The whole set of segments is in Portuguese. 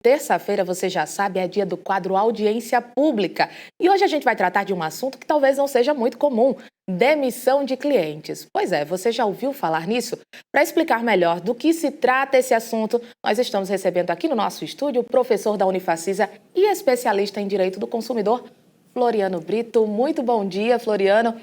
Terça-feira, você já sabe, é dia do quadro Audiência Pública. E hoje a gente vai tratar de um assunto que talvez não seja muito comum: demissão de clientes. Pois é, você já ouviu falar nisso? Para explicar melhor do que se trata esse assunto, nós estamos recebendo aqui no nosso estúdio o professor da Unifacisa e especialista em Direito do Consumidor, Floriano Brito. Muito bom dia, Floriano.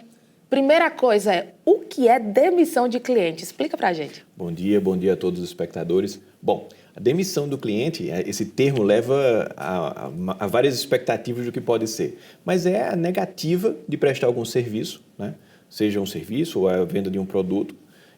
Primeira coisa é, o que é demissão de cliente? Explica pra gente. Bom dia a todos os espectadores. Bom, a demissão do cliente, esse termo leva a várias expectativas do que pode ser, mas é a negativa de prestar algum serviço, né? Seja um serviço ou a venda de um produto,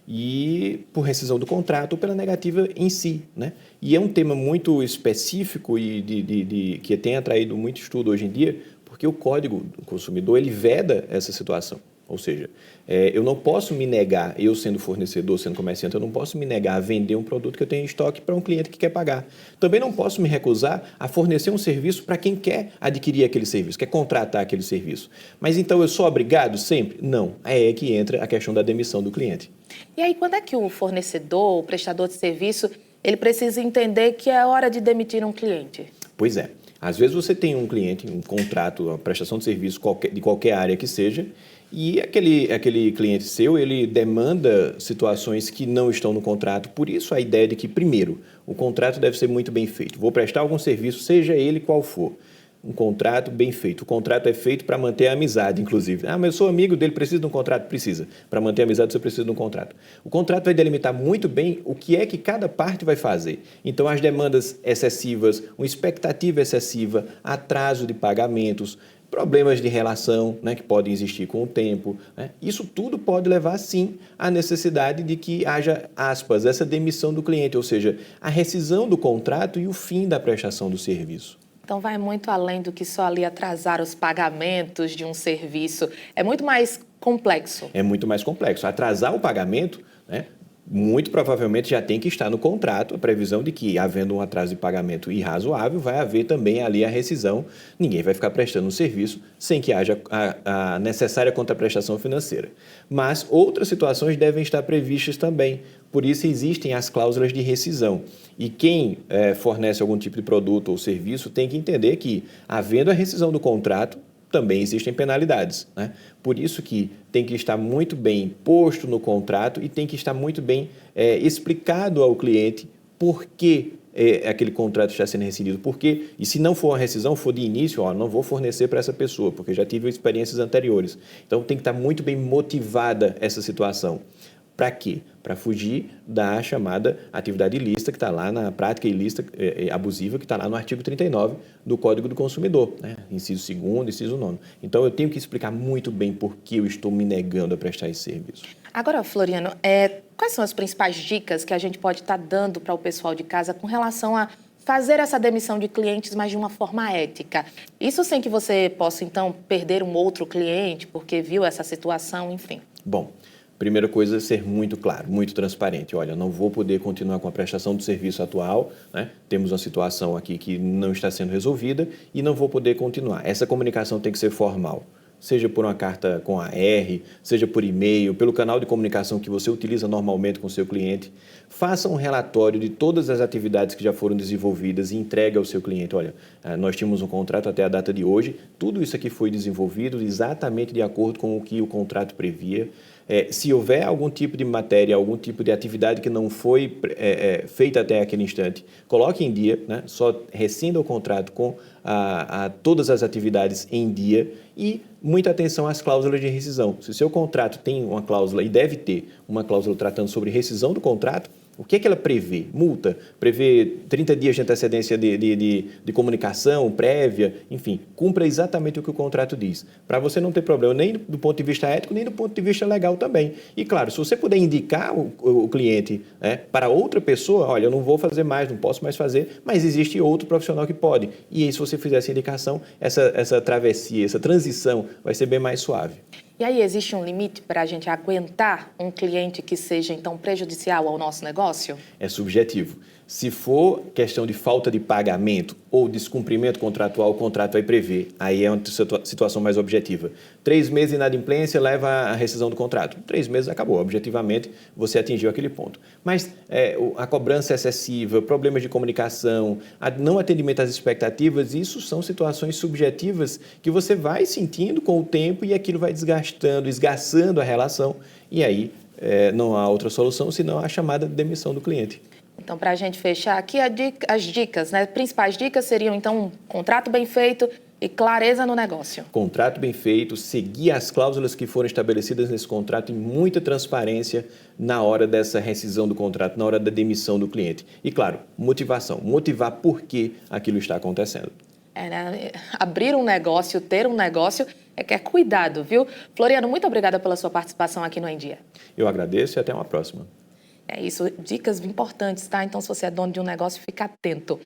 e por rescisão do contrato ou pela negativa em si, né? E é um tema muito específico e que tem atraído muito estudo hoje em dia, porque o Código do Consumidor ele veda essa situação. Ou seja, eu não posso me negar, eu sendo fornecedor, sendo comerciante, eu não posso me negar a vender um produto que eu tenho em estoque para um cliente que quer pagar. Também não posso me recusar a fornecer um serviço para quem quer adquirir aquele serviço, quer contratar aquele serviço. Mas então eu sou obrigado sempre? Não. É que entra a questão da demissão do cliente. E aí, quando é que o fornecedor, o prestador de serviço, ele precisa entender que é hora de demitir um cliente? Pois é. Às vezes você tem um cliente, um contrato, uma prestação de serviço de qualquer área que seja, e aquele cliente seu, ele demanda situações que não estão no contrato. Por isso a ideia de que, primeiro, o contrato deve ser muito bem feito. Vou prestar algum serviço, seja ele qual for. Um contrato bem feito. O contrato é feito para manter a amizade, inclusive. Ah, mas eu sou amigo dele, precisa de um contrato? Precisa. Para manter a amizade, você precisa de um contrato. O contrato vai delimitar muito bem o que é que cada parte vai fazer. Então, as demandas excessivas, uma expectativa excessiva, atraso de pagamentos, problemas de relação, né, que podem existir com o tempo, né? Isso tudo pode levar, sim, à necessidade de que haja, aspas, essa demissão do cliente, ou seja, a rescisão do contrato e o fim da prestação do serviço. Então, vai muito além do que só ali atrasar os pagamentos de um serviço. É muito mais complexo. É muito mais complexo. Atrasar o pagamento, né, muito provavelmente já tem que estar no contrato a previsão de que, havendo um atraso de pagamento irrazoável, vai haver também ali a rescisão. Ninguém vai ficar prestando um serviço sem que haja a necessária contraprestação financeira. Mas outras situações devem estar previstas também. Por isso existem as cláusulas de rescisão. E quem fornece algum tipo de produto ou serviço tem que entender que, havendo a rescisão do contrato, também existem penalidades, né? Por isso que tem que estar muito bem posto no contrato e tem que estar muito bem explicado ao cliente por que aquele contrato está sendo rescindido. Porque, e se não for uma rescisão, for de início, não vou fornecer para essa pessoa, porque já tive experiências anteriores. Então, tem que estar muito bem motivada essa situação. Para quê? Para fugir da chamada atividade ilícita, que está lá na prática ilícita abusiva, que está lá no artigo 39 do Código do Consumidor, né? Inciso 2º, inciso 9º. Então, eu tenho que explicar muito bem por que eu estou me negando a prestar esse serviço. Agora, Floriano, quais são as principais dicas que a gente pode estar dando para o pessoal de casa com relação a fazer essa demissão de clientes, mas de uma forma ética? Isso sem que você possa, então, perder um outro cliente porque viu essa situação, enfim. Bom, primeira coisa é ser muito claro, muito transparente. Olha, não vou poder continuar com a prestação do serviço atual, né? Temos uma situação aqui que não está sendo resolvida e não vou poder continuar. Essa comunicação tem que ser formal, seja por uma carta com AR, seja por e-mail, pelo canal de comunicação que você utiliza normalmente com o seu cliente. Faça um relatório de todas as atividades que já foram desenvolvidas e entregue ao seu cliente. Olha, nós tínhamos um contrato até a data de hoje, tudo isso aqui foi desenvolvido exatamente de acordo com o que o contrato previa. Se houver algum tipo de matéria, algum tipo de atividade que não foi feita até aquele instante, coloque em dia, né? Só rescinda o contrato com todas as atividades em dia e muita atenção às cláusulas de rescisão. Se o seu contrato tem uma cláusula, e deve ter uma cláusula tratando sobre rescisão do contrato, o que é que ela prevê? Multa, prevê 30 dias de antecedência de comunicação prévia, enfim, cumpra exatamente o que o contrato diz, para você não ter problema nem do ponto de vista ético, nem do ponto de vista legal também. E claro, se você puder indicar o cliente, né, para outra pessoa, olha, eu não vou fazer mais, não posso mais fazer, mas existe outro profissional que pode. E aí, se você fizer essa indicação, essa travessia, essa transição vai ser bem mais suave. E aí, existe um limite para a gente aguentar um cliente que seja, então, prejudicial ao nosso negócio? É subjetivo. Se for questão de falta de pagamento ou descumprimento contratual, o contrato vai prever. Aí é uma situação mais objetiva. 3 meses de inadimplência leva à rescisão do contrato. 3 meses acabou. Objetivamente, você atingiu aquele ponto. Mas a cobrança excessiva, problemas de comunicação, não atendimento às expectativas, isso são situações subjetivas que você vai sentindo com o tempo e aquilo vai desgastando, esgaçando a relação. E aí não há outra solução senão a chamada demissão do cliente. Então, para a gente fechar aqui, as dicas, né? Principais dicas seriam, então, um contrato bem feito e clareza no negócio. Contrato bem feito, seguir as cláusulas que foram estabelecidas nesse contrato e muita transparência na hora dessa rescisão do contrato, na hora da demissão do cliente. E, claro, motivação. Motivar por que aquilo está acontecendo. Né? Abrir um negócio, ter um negócio, é cuidado, viu? Floriano, muito obrigada pela sua participação aqui no Em Dia. Eu agradeço e até uma próxima. É isso, dicas importantes, tá? Então, se você é dono de um negócio, fica atento.